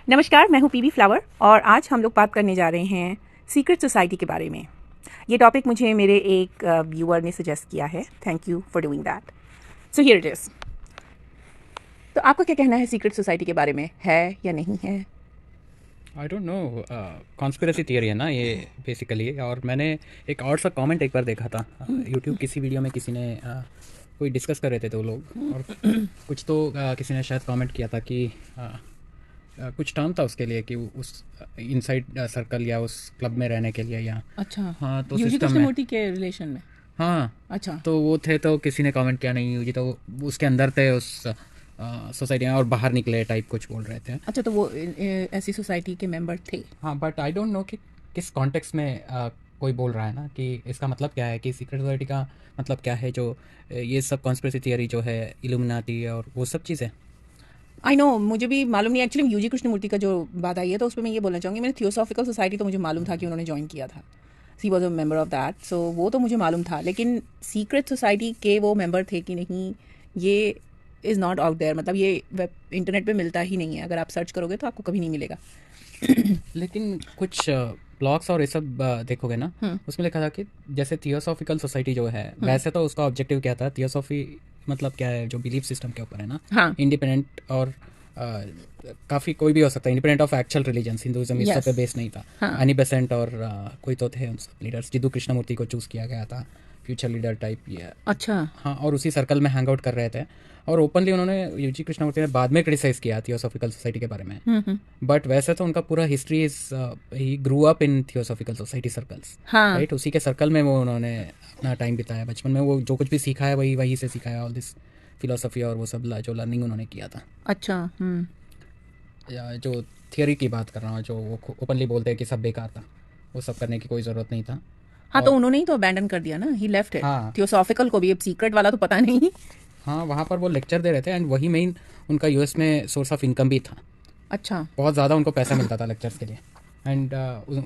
नमस्कार, मैं हूँ पीबी फ्लावर और आज हम लोग बात करने जा रहे हैं सीक्रेट सोसाइटी के बारे में। ये टॉपिक मुझे मेरे एक व्यूअर ने सजेस्ट किया है। Thank you for doing that. So here it is. तो आपका क्या कहना है सीक्रेट सोसाइटी के बारे में, है या नहीं है? I don't know, conspiracy theory है ना ये बेसिकली। और मैंने एक और सा कमेंट एक बार देखा था यूट्यूब किसी वीडियो में, किसी ने कोई डिस्कस कर रहे थे तो लोग, और कुछ तो किसी ने शायद कमेंट किया था कि कुछ टर्म था उसके लिए कि उस इनसाइड सर्कल या उस क्लब में रहने के लिए, या अच्छा, हाँ तो यूजी सिस्टम में। कृष्णमूर्ति के रिलेशन में? हाँ, अच्छा। तो वो थे, तो किसी ने कमेंट किया नहीं यूजी तो उसके अंदर थे उस सोसाइटी में और बाहर निकले टाइप कुछ बोल रहे थे। अच्छा, तो वो ऐसी सोसाइटी के मेंबर थे? हाँ, बट आई डोंट नो कि किस कॉन्टेक्स्ट में कोई बोल रहा है ना, कि इसका मतलब क्या है, कि सीक्रेट सोसाइटी का मतलब क्या है, जो ये सब कॉन्स्पिरेसी थियरी जो है, इल्यूमिनाटी और वो सब चीज़ें। आई नो, मुझे भी मालूम नहीं। एक्चुअली यूजी कृष्णमूर्ति का जो बात आई है तो उस पर मैं ये बोलना चाहूँगी, मैंने थियोसॉफिकल सोसाइटी तो मुझे मालूम था कि उन्होंने ज्वाइन किया था। She was a member of that, so वो तो मुझे मालूम था। लेकिन सीक्रेट सोसाइटी के वो मेंबर थे कि नहीं, ये इज़ नॉट आउट देयर। मतलब ये वेब इंटरनेट पे मिलता ही नहीं है। अगर आप सर्च करोगे तो आपको कभी नहीं मिलेगा। लेकिन कुछ ब्लॉग्स और ये सब देखोगे ना, उसमें लिखा था कि जैसे थियोसॉफिकल सोसाइटी जो है, वैसे तो उसका ऑब्जेक्टिव क्या था, थियोसॉफी मतलब क्या है, जो बिलीफ सिस्टम के ऊपर है ना, हाँ। इंडिपेंडेंट और काफ़ी कोई भी हो सकता है, independent of actual religion. Hinduism इस सब यस। पे बेस नहीं था। हाँ। एनी बेसेंट और कोई तो थे उन सब लीडर्स, जिदू कृष्णमूर्ति को चूज़ किया गया था फ्यूचर लीडर टाइप ये। अच्छा। हाँ, और उसी सर्कल में हैंग आउट कर रहे थे। और ओपनली उन्होंने, यूजी कृष्णमूर्ति ने बाद में क्रिटिसाइज़ किया थियोसॉफिकल सोसाइटी के बारे में। बट वैसे तो उनका पूरा history is, he grew up in theosophical society circles, हाँ। राइट। उसी के सर्कल में वो उन्होंने अपना टाइम बिताया बचपन में। वो जो कुछ भी सीखा है वही वही से सीखा है, ऑल दिस फिलोसफी और वो सब जो लर्निंग उन्होंने किया था। अच्छा। हम्म। या जो थियोरी की बात कर रहा हूँ, जो वो ओपनली बोलते हैं कि सब बेकार था, वो सब करने की कोई ज़रूरत नहीं था। हाँ, तो और उन्होंने ही तो अबैंडन कर दिया ना, ही लेफ्ट इट। हाँ, थियोसॉफिकल को भी। अब सीक्रेट वाला तो पता नहीं। हाँ, वहाँ पर वो लेक्चर दे रहे थे, एंड वही मेन उनका यूएस में सोर्स ऑफ इनकम भी था। अच्छा। बहुत ज़्यादा उनको पैसा मिलता था लेक्चर्स के लिए। एंड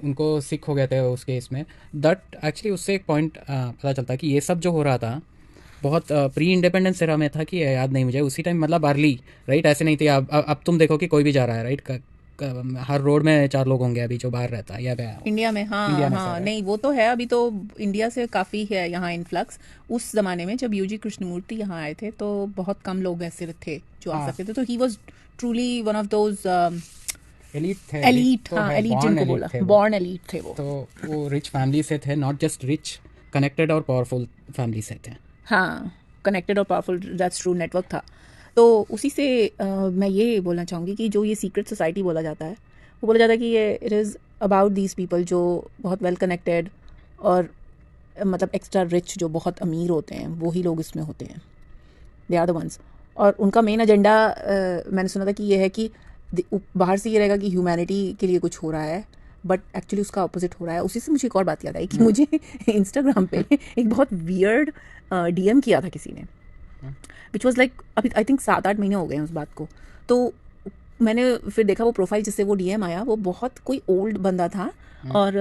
उनको सिक हो गए थे उस केस में। दैट एक्चुअली उससे एक पॉइंट पता चलता है कि ये सब जो हो रहा था बहुत प्री इंडिपेंडेंस एरा में था, कि याद नहीं मुझे उसी टाइम, मतलब अर्ली, राइट। ऐसे नहीं थे। अब तुम देखो कि कोई भी जा रहा है, राइट। हर रोड में 4 लोग होंगे अभी जो बाहर रहता है या गया हो इंडिया में, इंडिया हाँ में से, हाँ, राइट। नहीं वो तो है। अभी तो इंडिया से काफ़ी है यहाँ इन्फ्लक्स। उस ज़माने में जब यूजी कृष्णमूर्ति यहाँ आए थे तो बहुत कम लोग ऐसे थे जो आ हाँ, सकते थे। तो he was truly one of those elite थे, एलिट एलीट। तो हाँ, है, एलीट बॉर्न जिनको एलिट बोला, थे वो। बॉर्न एलीट थे वो। तो वो रिच फैमिली से थे, नॉट जस्ट रिच, कनेक्टेड और पावरफुल फैमिली से थे। हाँ, कनेक्टेड और पावरफुल, दैट्स ट्रू, नेटवर्क था। तो उसी से मैं ये बोलना चाहूँगी कि जो ये सीक्रेट सोसाइटी बोला जाता है, वो बोला जाता है कि ये it is about these people जो बहुत वेल कनेक्टेड और मतलब एक्स्ट्रा रिच, जो बहुत अमीर होते हैं, वही लोग इसमें होते हैं। They are the ones. और उनका मेन एजेंडा मैंने सुना था कि ये है कि बाहर से ये रहेगा कि ह्यूमैनिटी के लिए कुछ हो रहा है, बट एक्चुअली उसका अपोजिट हो रहा है। उसी से मुझे एक और बात याद आई कि मुझे इंस्टाग्राम पे एक बहुत वियर्ड डीएम किया था किसी ने, विच वॉज लाइक, अभी आई थिंक 7-8 महीने हो गए हैं उस बात को। तो मैंने फिर देखा वो प्रोफाइल जिससे वो डीएम आया, वो बहुत कोई ओल्ड बंदा था। और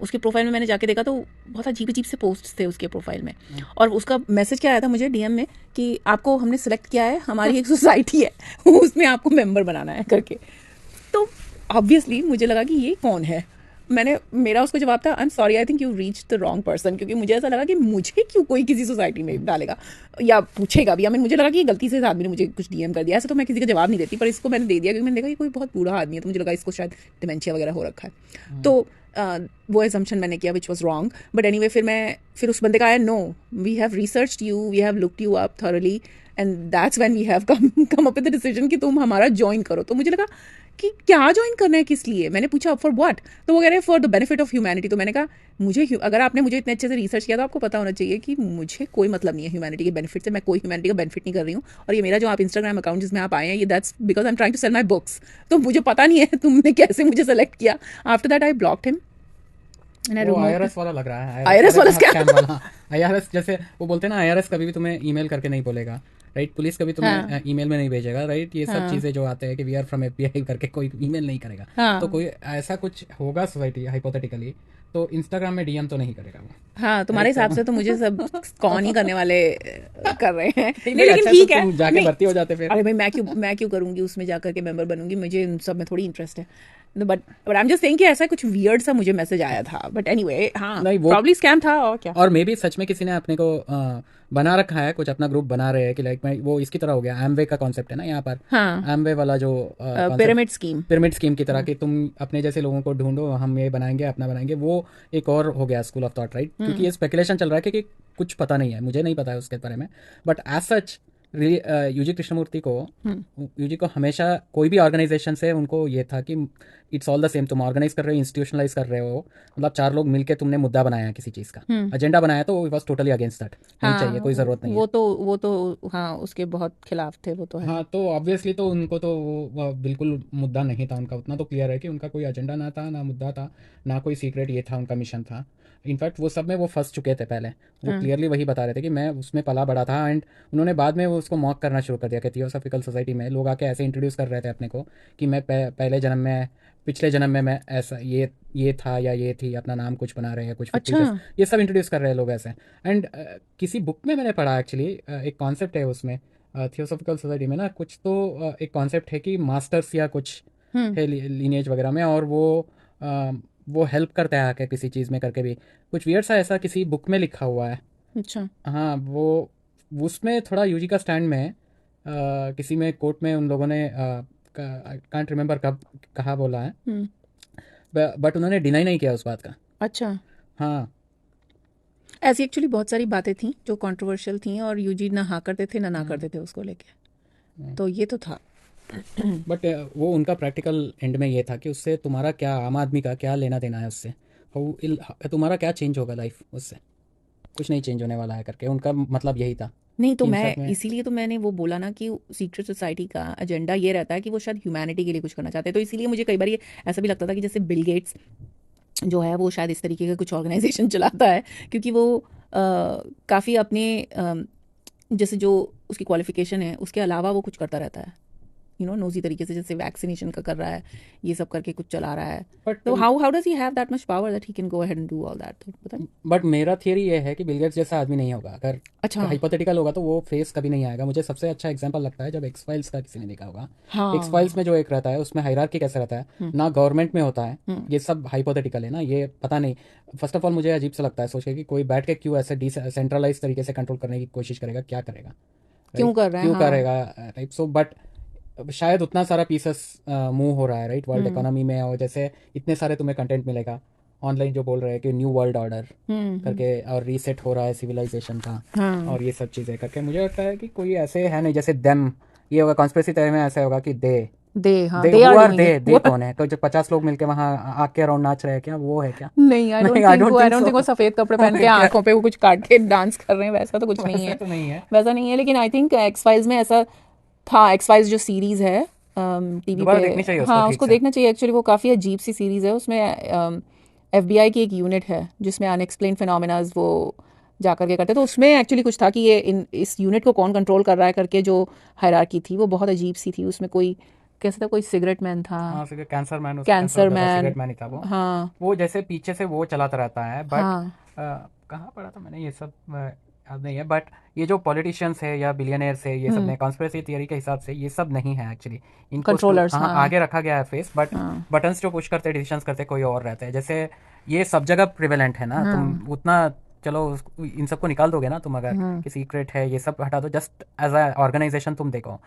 उसके प्रोफाइल में मैंने जाके देखा तो बहुत अजीब अजीब से पोस्ट थे उसके प्रोफाइल में। और उसका मैसेज क्या आया था मुझे डीएम में कि आपको हमने सेलेक्ट किया है, हमारी एक सोसाइटी है, उसमें आपको मेंबर बनाना है करके। तो ऑब्वियसली मुझे लगा कि ये कौन है। मेरा उसको जवाब था, I am sorry, I think you reach the wrong person. क्योंकि मुझे ऐसा लगा कि मुझे क्यों कोई किसी सोसाइटी में डालेगा या पूछेगा भी। मुझे लगा कि ये गलती से इस आदमी ने मुझे कुछ डीएम कर दिया। ऐसे तो मैं किसी का जवाब नहीं देती, पर इसको मैंने दे दिया क्योंकि मैंने देखा कि कोई बहुत बूढ़ा आदमी है, तो मुझे लगा इसको शायद डिमेंशिया वगैरह हो रखा है। तो वो एजम्पशन मैंने किया which was wrong. But any, फिर उस बंदे का आया, no, we have researched you, we have looked you up thoroughly, and that's when we have come up with the decision कि तुम हमारा ज्वाइन करो। तो मुझे लगा कि क्या ज्वाइन करना है, किस लिए। मैंने पूछा फॉर व्हाट, तो वो कह रहे हैं for the benefit of humanity. तो मैंने कहा अगर आपने मुझे इतने अच्छे से रिसर्च किया तो आपको पता होना चाहिए कि मुझे कोई मतलब नहीं है ह्यूमैनिटी के बेनिफिट से। मैं कोई ह्यूमैनिटी का बेनिफिट नहीं कर रही हूँ। और ये मेरा जो आप इंस्टाग्राम अकाउंट जिसमें आप आए हैं, ये that's because I am trying to sell my books. तो मुझे पता नहीं है तुमने कैसे मुझे सेलेक्ट किया। After that I blocked him and I वो रिमूव्ड। आईआरएस वाला लग रहा है, आईआरएस आईआरएस वाले वाला बहुत स्कैम। स्कैम वाला। आईआरएस जैसे वो बोलते हैं ना, आईआरएस कभी भी तुम्हें ईमेल करके नहीं बोलेगा राइट। पुलिस कभी हाँ तुम्हें ईमेल में नहीं भेजेगा, राइट। ये सब हाँ चीज़ें जो आते हैं कि वी आर फ्रॉम एफबीआई करके कोई ईमेल नहीं करेगा। तो हाँ कोई ऐसा कुछ होगा सोसाइटी हाइपोथेटिकली, तो इंस्टाग्राम में डीएम तो नहीं करेगा वो, हाँ, तुम्हारे राइट। हिसाब से तो मुझे सब कौन ही करने वाले कर रहे हैं। नहीं नहीं भाई, लेकिन अच्छा तो ठीक है। तुम जाके नहीं, भर्ती हो जाते फिर। अरे भाई मैं क्यों करूंगी उसमें जाकर के मेंबर बनूंगी, मुझे इन सब में थोड़ी इंटरेस्ट है। But I am just saying कि ऐसा कुछ वियर्ड सा मुझे मैसेज आया था, बट एनीवे हाँ, नहीं वो, प्रॉब्ली स्कैम था और क्या। और मे भी सच में किसी ने अपने को बना रखा है, कुछ अपना ग्रुप बना रहे हैं कि लाइक मैं वो इसकी तरह हो गया, एमवे का कॉन्सेप्ट है ना यहाँ पर। हाँ, एमवे वाला जो concept, pyramid scheme. Pyramid scheme की तरह कि तुम अपने जैसे लोगों को ढूंढो, हम ये बनाएंगे अपना बनाएंगे, वो एक और हो गया स्कूल ऑफ थॉट, राइट। क्योंकि ये स्पेकुलेशन चल रहा है कि कुछ पता नहीं है, मुझे नहीं पता है उसके बारे में, but as such UG Krishnamurti को, यूजी को हमेशा कोई भी ऑर्गेनाइजेशन से उनको ये था कि इट्स ऑल द सेम, तुम ऑर्गेनाइज कर रहे हो, इंस्टीट्यूशनलाइज कर रहे हो, मतलब चार लोग मिलके तुमने मुद्दा बनाया है किसी चीज़ का, एजेंडा बनाया, तो वॉज टोटली अगेंस्ट दैट, नहीं चाहिए, हाँ कोई ज़रूरत नहीं है। वो तो हाँ उसके बहुत खिलाफ थे, वो तो है। हाँ, तो ऑब्वियसली तो उनको तो वो बिल्कुल मुद्दा नहीं था उनका, उतना तो क्लियर है कि उनका कोई एजेंडा ना था, ना मुद्दा था, ना कोई सीक्रेट ये था उनका मिशन था। इनफैक्ट वो सब में वो फंस चुके थे पहले, वो हाँ क्लियरली वही बता रहे थे कि मैं उसमें पला बड़ा था। एंड उन्होंने बाद में वो उसको मॉक करना शुरू कर दिया कि थियोसॉफिकल सोसाइटी में लोग आके ऐसे इंट्रोड्यूस कर रहे थे अपने को कि मैं पहले जन्म में, पिछले जन्म में मैं ऐसा ये था या ये थी, अपना नाम कुछ बना रहे हैं, कुछ अच्छा। फिक्टिशियस, ये सब इंट्रोड्यूस कर रहे हैं लोग ऐसे। एंड किसी बुक में मैंने पढ़ा एक्चुअली, एक कॉन्सेप्ट है उसमें थियोसॉफिकल सोसाइटी में ना, कुछ तो एक कॉन्सेप्ट है कि मास्टर्स या कुछ हम्म। है लीनेज वगैरह में, और अ, वो हेल्प करता है आके किसी चीज़ में करके भी, कुछ वियर्ड सा ऐसा किसी बुक में लिखा हुआ है। अच्छा। हाँ, वो उसमें थोड़ा यूजी का स्टैंड में किसी में कोर्ट में उन लोगों ने कांट रिमेंबर कब कहा बोला है, हम्म। बट उन्होंने डिनाई नहीं किया उस बात का। अच्छा, हाँ। ऐसी एक्चुअली बहुत सारी बातें थी जो कंट्रोवर्शियल थी और यूजी ना हाँ करते थे ना करते थे उसको लेके, तो ये तो था। बट वो उनका प्रैक्टिकल एंड में ये था कि उससे तुम्हारा क्या, आम आदमी का क्या लेना देना है उससे, तुम्हारा क्या चेंज होगा लाइफ उससे, कुछ नहीं चेंज होने वाला है करके उनका मतलब यही था। नहीं तो कि मैं इनफैक्ट में, इसीलिए तो मैंने वो बोला ना कि सीक्रेट सोसाइटी का एजेंडा ये रहता है कि वो शायद ह्यूमैनिटी के लिए कुछ करना चाहते हैं, तो इसीलिए मुझे कई बार ये ऐसा भी लगता था कि जैसे बिल गेट्स जो है वो शायद इस तरीके का कुछ ऑर्गेनाइजेशन चलाता है, क्योंकि वो काफ़ी अपने जैसे जो उसकी क्वालिफिकेशन है उसके अलावा वो कुछ करता रहता है, नोजी तरीके से, जैसे वैक्सीनेशन का कर रहा है, ये सब करके कुछ चला रहा है। बट तो how how does he have that much power that he can go ahead and do all that, तो पता नहीं। बट मेरा थियरी ये है कि बिल गेट्स जैसा आदमी नहीं होगा, अगर अच्छा। हाइपोथेटिकल होगा तो वो फेस कभी नहीं आएगा। मुझे सबसे अच्छा एग्जांपल लगता है जब एक्स फाइल्स का किसी ने देखा होगा। एक्स फाइल्स हाँ। में जो एक रहता है उसमें हायरार्की कैसे रहता है ना, गवर्नमेंट में होता है, ये सब हाइपोथेटिकल है ना, ये पता नहीं। फर्स्ट ऑफ ऑल मुझे अजीब सा लगता है सोच के कि कोई बैठ के क्यों ऐसे डिसेंट्रलाइज तरीके से कंट्रोल करने की कोशिश करेगा, क्या करेगा, क्यों राइट, कर रहे हैं, क्यों हाँ। करेगा, राइट। सो बट शायद उतना सारा पीसेस मूव हो रहा है, राइट, वर्ल्ड इकोनॉमी में, और जैसे इतने सारे तुम्हें कंटेंट मिलेगा ऑनलाइन जो बोल रहे हैं कि न्यू वर्ल्ड ऑर्डर करके, और रीसेट हो रहा है सिविलाइजेशन का, हाँ। और ये सब चीज़ें करके मुझे लगता है कि कोई ऐसे है नहीं जैसे देम, ये होगा कॉन्स्पिरेसी थ्योरी में, ऐसा होगा कि हाँ, they they who are are doing it they कौन है, तो जो 50 लोग मिलके वहाँ आग के अराउंड नाच रहे हैं, क्या वो है क्या? नहीं, आई नहीं, डोंट थिंक वो don't I think don't so. Think वो सफ़ेद कपड़े पहन के क्या, आंखों पे वो कुछ काट के डांस कर रहे हैं, वैसा तो कुछ नहीं वैसे है। तो नहीं है। वैसा नहीं है, लेकिन आई थिंक एक्स फाइल्स में ऐसा था। एक्स फाइल्स जो सीरीज़ है टीवी दोबारा पे, देखनी चाहिए उसको हाँ ठीक उसको से। देखना चाहिए एक्चुअली, वो काफ़ी अजीब सी सीरीज़ है। उसमें एफबीआई की एक यूनिट है जिसमें अनएक्सप्लेन फिनोमेनाज वो जा करके करते, तो उसमें एक्चुअली कुछ था कि ये इस यूनिट को कौन कंट्रोल कर रहा है करके, जो हायरार्की थी वो बहुत अजीब सी थी। उसमें कोई कैसे था, कोई सिगरेट मैन था, हाँ, सिगरेट कैंसर मैन, उसको कैंसर हो कैंसर जाता, मैन। सिगरेट मैन ही था हाँ वो जैसे पीछे से वो चलाता रहता है, बट हाँ। कहाँ पढ़ा था मैंने ये सब, याद नहीं है, बट ये जो पॉलिटिशियंस है या बिलियनियर्स है, ये सब ने कॉन्स्पिरेसी थियरी के हिसाब से ये सब नहीं है एक्चुअली, इनको कंट्रोलर्स, हाँ हाँ आगे रखा गया है फेस, बट हाँ बटन्स जो पुश करते, डिसीजंस करते कोई और रहते हैं, जैसे ये सब जगह प्रिवेलेंट है ना, तुम हाँ उतना चलो इन सबको निकाल दोगे ना तुम, अगर कि सीक्रेट है ये सब हटा दो, जस्ट एज अ ऑर्गेनाइजेशन तुम देखो,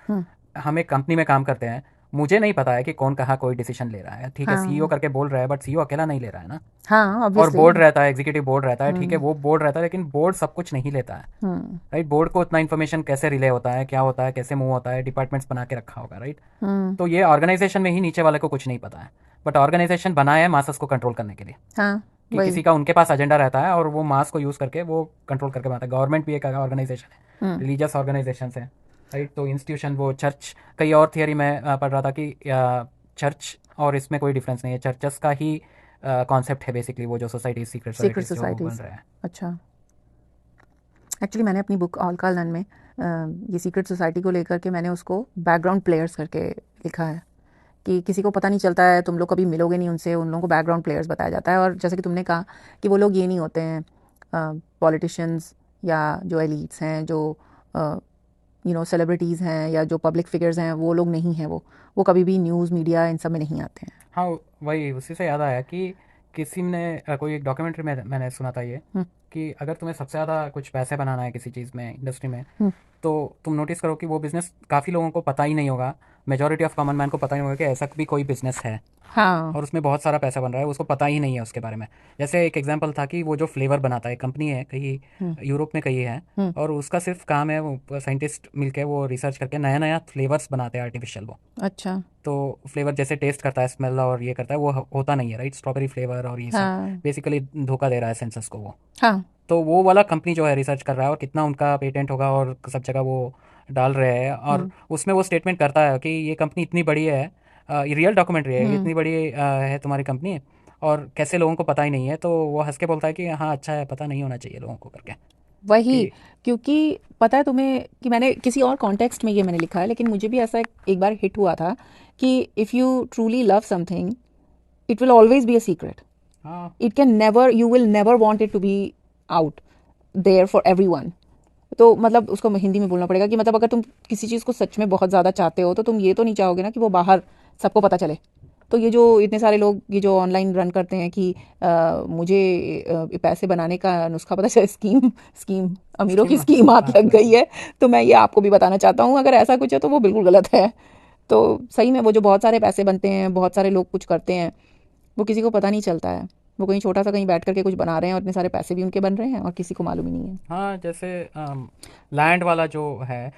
हम एक कंपनी में काम करते हैं, मुझे नहीं पता है कि कौन कहाँ कोई डिसीजन ले रहा है, ठीक है, सीईओ हाँ करके बोल रहा है, बट सीईओ अकेला नहीं ले रहा है ना, हाँ और ऑब्वियसली। बोर्ड रहता है, एग्जीक्यूटिव बोर्ड रहता है, ठीक है, वो बोर्ड रहता है, लेकिन बोर्ड सब कुछ नहीं लेता है, हम्म राइट। बोर्ड को उतना इन्फॉर्मेशन कैसे रिले होता है, क्या होता है, कैसे मूव होता है, डिपार्टमेंट्स बना के रखा होगा, राइट। हम्म। तो ये ऑर्गेनाइजेशन में ही नीचे वाले को कुछ नहीं पता है, बट ऑर्गेनाइजेशन बना है मासस को कंट्रोल करने के लिए, हाँ कि वही। किसी का उनके पास एजेंडा रहता है और वो मास को यूज़ करके वो कंट्रोल करके बनाता है। गवर्नमेंट भी एक ऑर्गेनाइजेशन है, रिलीजियस ऑर्गेनाइजेशन है, राइट। तो इंस्टीट्यूशन, वो चर्च, कई और थियरी में पढ़ रहा था कि चर्च और इसमें कोई डिफरेंस नहीं है, चर्चेस का ही कॉन्सेप्ट है बेसिकली, वो जो सोसाइटी, सीक्रेट सीक्रेट सोसाइटीज जो बन सोसाइटीज। रहे हैं। अच्छा, एक्चुअली मैंने अपनी बुक ऑल का लन में ये सीक्रेट सोसाइटी को लेकर के मैंने उसको बैकग्राउंड प्लेयर्स करके लिखा है कि किसी को पता नहीं चलता है, तुम लोग कभी मिलोगे नहीं उनसे, उन लोगों को बैकग्राउंड प्लेयर्स बताया जाता है। और जैसे कि तुमने कहा कि वो लोग ये नहीं होते हैं पॉलिटिशियंस या जो एलिट्स हैं, जो सेलिब्रिटीज़ हैं या जो पब्लिक फिगर्स हैं, वो लोग नहीं हैं। वो कभी भी न्यूज़ मीडिया इन सब में नहीं आते हैं। हाँ, वही उसी से याद आया कि किसी ने कोई एक डॉक्यूमेंट्री में मैंने सुना था ये, हम्म, कि अगर तुम्हें सबसे ज़्यादा कुछ पैसे बनाना है किसी चीज़ में, इंडस्ट्री में, हम्म, तो तुम नोटिस करो कि वो बिज़नेस काफ़ी लोगों को पता ही नहीं होगा, मेजॉरिटी ऑफ कॉमन मैन को पता ही नहीं होगा कि ऐसा भी कोई बिज़नेस है हाँ, और उसमें बहुत सारा पैसा बन रहा है, उसको पता ही नहीं है उसके बारे में। जैसे एक एग्जांपल था कि वो जो फ्लेवर बनाता है, कंपनी है कहीं हम्म, यूरोप में कहीं है, हम्म, और उसका सिर्फ काम है वो साइंटिस्ट मिलके वो रिसर्च करके नया नया फ्लेवर्स बनाते हैं आर्टिफिशियल वो। अच्छा, तो फ्लेवर जैसे टेस्ट करता है, स्मेल और ये करता है, वो होता नहीं है, राइट? स्ट्रॉबेरी फ्लेवर और ये सब हाँ, बेसिकली धोखा दे रहा है सेंसस को वो। हाँ, तो वो वाला कंपनी जो है रिसर्च कर रहा है और कितना उनका पेटेंट होगा और सब जगह वो डाल रहे हैं, और हम्म, उसमें वो स्टेटमेंट करता है कि ये कंपनी इतनी बड़ी है, ये रियल डॉक्यूमेंट्री है, हम्म, इतनी बड़ी है तुम्हारी कंपनी, और कैसे लोगों को पता ही नहीं है। तो वो हंस के बोलता है कि हाँ अच्छा है, पता नहीं होना चाहिए लोगों को करके वही। कि क्योंकि पता है तुम्हें कि मैंने किसी और कॉन्टेक्स्ट में ये मैंने लिखा है, लेकिन मुझे भी ऐसा एक बार हिट हुआ था कि if you truly love something, it will always be a secret. हाँ, it can never, you will never want it to be out there for everyone. तो मतलब उसको हिंदी में बोलना पड़ेगा कि मतलब अगर तुम किसी चीज़ को सच में बहुत ज़्यादा चाहते हो तो तुम ये तो नहीं चाहोगे ना कि वो बाहर सबको पता चले। तो ये जो इतने सारे लोग ये जो ऑनलाइन रन करते हैं कि मुझे पैसे बनाने का नुस्खा पता चला, स्कीम स्कीम अमीरों की स्कीम स्कीम हाथ हाथ लग लग गई गई। है। तो मैं ये आपको भी बताना चाहता हूँ, अगर ऐसा कुछ है तो वो बिल्कुल गलत है। तो सही में वो जो बहुत सारे पैसे बनते हैं, बहुत सारे लोग कुछ करते हैं, वो किसी को पता नहीं चलता है। वो कहीं छोटा सा कहीं बैठ करके कुछ बना रहे हैं और इतने सारे पैसे भी उनके बन रहे हैं और किसी को मालूम ही नहीं है। हाँ, जैसे लैंड वाला जो है,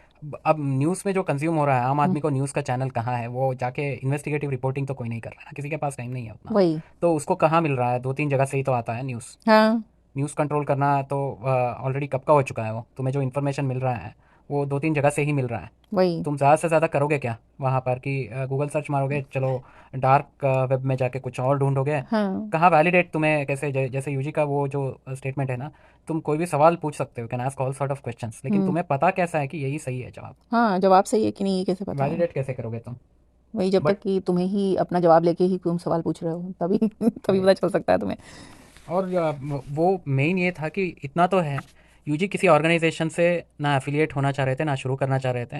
अब न्यूज़ में जो कंज्यूम हो रहा है, आम हम्म, आदमी को न्यूज़ का चैनल कहाँ है, वो जाके इन्वेस्टिगेटिव रिपोर्टिंग तो कोई नहीं कर रहा है ना, किसी के पास टाइम नहीं है उतना। वही। तो उसको कहाँ मिल रहा है? दो तीन जगह से ही तो आता है न्यूज़। हाँ, न्यूज़ कंट्रोल करना तो ऑलरेडी कब का हो चुका है। वो तुम्हें जो इन्फॉर्मेशन मिल रहा है वो दो तीन जगह से ही मिल रहा है। वही। तुम ज़्यादा से ज़्यादा करोगे क्या वहाँ पर कि गूगल सर्च मारोगे, चलो डार्क वेब में जाके कुछ और ढूंढोगे? हाँ, कहाँ वैलिडेट तुम्हें कैसे, जैसे यूजी का वो जो स्टेटमेंट है ना, तुम कोई भी सवाल पूछ सकते हो, can ask all sort of questions, लेकिन हम्म, तुम्हें पता कैसा है कि यही सही है जवाब? हाँ, जवाब सही है कि नहीं ये कैसे पता है? वैलिडेट कैसे करोगे तुम? वही, जब बट तक कि तुम्हें ही अपना जवाब लेके ही तुम सवाल पूछ रहे हो तभी तभी पता चल सकता है तुम्हें। और वो मेन ये था कि इतना तो है, यूजी किसी ऑर्गेनाइजेशन से ना एफिलिएट होना चाह रहे थे, ना शुरू करना चाह रहे थे,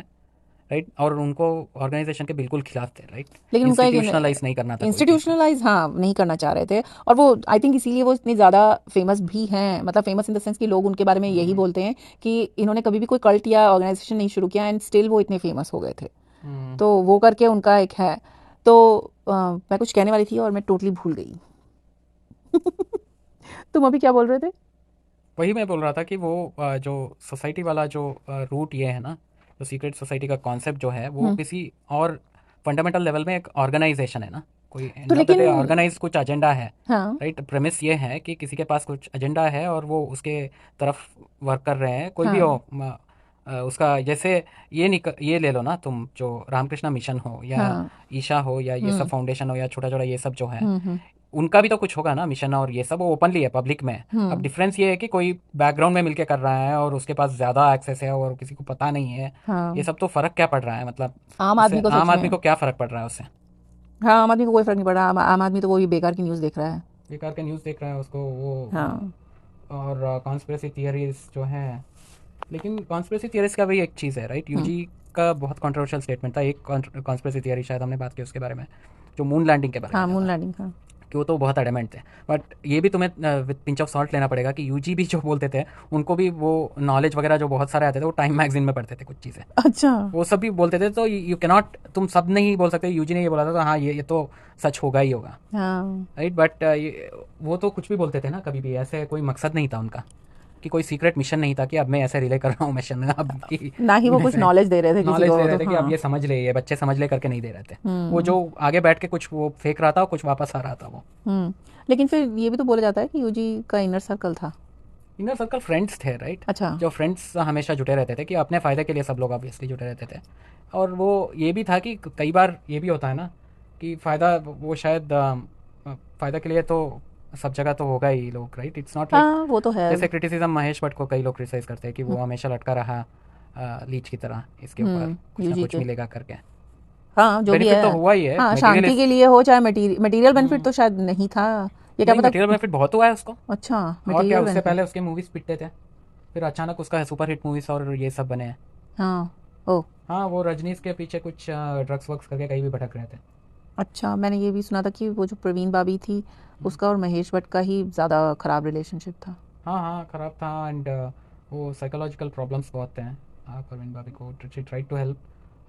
राइट? और उनको ऑर्गेनाइजेशन के बिल्कुल खिलाफ थे, राइट? लेकिन उनका इंस्टीट्यूशनलाइज एक नहीं करना था कोई चीज़ को। इंस्टीट्यूशनलाइज, हाँ, नहीं करना चाह रहे थे। और वो आई थिंक इसीलिए वो इतनी ज़्यादा फेमस भी हैं, मतलब फेमस इन द सेंस कि लोग उनके बारे में यही हम्म, बोलते हैं कि इन्होंने कभी भी कोई कल्ट या ऑर्गेनाइजेशन नहीं शुरू किया एंड स्टिल वो इतने फेमस हो गए थे। हम्म। तो वो करके उनका एक है। तो मैं कुछ कहने वाली थी और मैं टोटली भूल गई। तुम अभी क्या बोल रहे थे? वही मैं बोल रहा था कि वो जो सोसाइटी वाला जो रूट ये है ना, जो सीक्रेट सोसाइटी का कॉन्सेप्ट जो है, वो हम्म, किसी और फंडामेंटल लेवल में एक ऑर्गेनाइजेशन है ना, कोई तो एंड ऑफ द लेकिन डे ऑर्गेनाइज कुछ एजेंडा है, हाँ, राइट? प्रेमिस ये है कि किसी के पास कुछ एजेंडा है और वो उसके तरफ वर्क कर रहे हैं, कोई भी हाँ, हो। उसका जैसे ये ले लो ना तुम, जो रामकृष्ण मिशन हो या हाँ, ईशा हो या ये सब हम्म, फाउंडेशन हो या छोटा छोटा ये सब जो है, हम्म, उनका भी तो कुछ होगा ना मिशन, और ये सब वो ओपनली है, पब्लिक में है। अब हम्म, डिफरेंस ये है कि कोई बैकग्राउंड में मिलके कर रहा है और उसके पास ज़्यादा एक्सेस है और किसी को पता नहीं है। ये हाँ, सब तो फ़र्क क्या पड़ रहा है मतलब? आम उससे आदमी को आम सच आदमी में। को क्या फ़र्क पड़ रहा है उससे? हाँ, आम आदमी को कोई फर्क नहीं पड़ रहा। आम आदमी तो वही बेकार की न्यूज़ देख रहा है। बेकार के न्यूज़ देख रहा है उसको वो। हाँ, और कॉन्स्पिरेसी थियरीज जो हैं, लेकिन कॉन्स्पिरेसी थियरीज का भी एक चीज़ है, राइट? हम्म, यूजी का बहुत कंट्रोवर्शियल स्टेटमेंट था, एक कॉन्स्पिरेसी थियरी शायद हमने बात की उसके बारे में, जो मून लैंडिंग के बारे में हाँ, जो मून था, लैंडिंग, हाँ, कि वो तो बहुत एडमेंट थे। बट ये भी तुम्हें विद पिंच ऑफ सॉल्ट लेना पड़ेगा कि यूजी भी जो बोलते थे, उनको भी वो नॉलेज वगैरह जो बहुत सारे आते थे, वो टाइम मैगजीन में पढ़ते थे कुछ चीज़ें, अच्छा, वो सब भी बोलते थे। तो यू कैन नॉट, तुम सब नहीं बोल सकते यूजी ने ये बोला था तो हाँ ये तो सच होगा ही होगा, हाँ, राइट? बट वो तो कुछ भी बोलते थे ना, कभी भी ऐसे कोई मकसद नहीं था उनका, कि कोई सीक्रेट मिशन नहीं था कि अब मैं ऐसे रिले कर रहा हूँ मिशन अब की ना ही वो कुछ ऐसे नॉलेज दे रहे थे किसी नॉलेज को, दे रहे तो थे कि अब हाँ। ये समझ ले, ये बच्चे समझ ले करके नहीं दे रहे थे। वो हम्म, जो आगे बैठ के कुछ वो फेंक रहा था, कुछ वापस आ रहा था वो। हम्म, लेकिन फिर ये भी तो बोला जाता है कि यूजी का इनर सर्कल था। इनर सर्कल फ्रेंड्स थे, राइट? अच्छा, जो फ्रेंड्स हमेशा जुटे रहते थे, कि अपने फ़ायदे के लिए सब लोग ऑब्वियसली जुटे रहते थे। और वो ये भी था कि कई बार ये भी होता है ना कि फ़ायदा वो शायद फ़ायदा के लिए तो सब जगह तो होगा ही लोग, राइट? इट्स नॉट लाइक, हाँ, वो तो है। जैसे क्रिटिसिज्म महेश भट्ट को कई लोग क्रिटिसाइज़ करते हैं कि वो हमेशा लटका रहा लीच की तरह इसके ऊपर कुछ ना यूजी कुछ के। मिलेगा करके। हाँ जो भी बेनिफिट है। तो हुआ ही है, हाँ शांति मटेरियल। के लिए हो चाहे मटीरियल बेनिफिट तो शायद नहीं था, ये क्या नहीं, पता। मटेरियल बेनिफिट बहुत हुआ है उसको। अच्छा और क्या, मटीरियल उससे बेनिफिट। पहले उसके मूवीज पिटते थे, फिर अचानक उसका सुपर हिट मूवीज और ये सब बने हैं। हाँ। ओ। हाँ, वो रजनीश के पीछे कुछ ड्रग्स वग्स करके कहीं भी भटक रहे थे। अच्छा मैंने ये भी सुना था कि वो जो प्रवीण बाबी थी उसका और महेश भट्ट का ही ज़्यादा खराब रिलेशनशिप था। हाँ हाँ, खराब था। एंड वो साइकोलॉजिकल प्रॉब्लम्स बहुत हैं परवीन बाबी को। She try to help.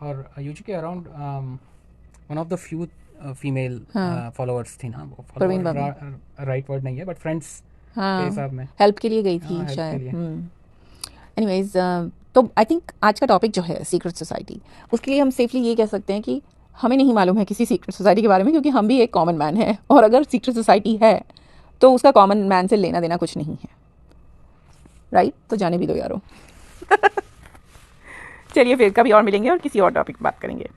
और यूजी के around one of the few female हाँ फॉलोअर्स थी ना, वो Parveen Babi. Follower right word नहीं है, बट फ्रेंड्स के हाँ हिसाब में। हेल्प के लिए गई हाँ, थी हेल्प के शायद। लिए। एनीवेज तो आई थिंक आज का टॉपिक जो है सीक्रेट सोसाइटी, उसके लिए हम सेफली ये कह सकते हैं कि हमें नहीं मालूम है किसी सीक्रेट सोसाइटी के बारे में, क्योंकि हम भी एक कॉमन मैन है, और अगर सीक्रेट सोसाइटी है तो उसका कॉमन मैन से लेना देना कुछ नहीं है, राइट? तो जाने भी दो यारो। चलिए फिर कभी और मिलेंगे और किसी और टॉपिक पर बात करेंगे।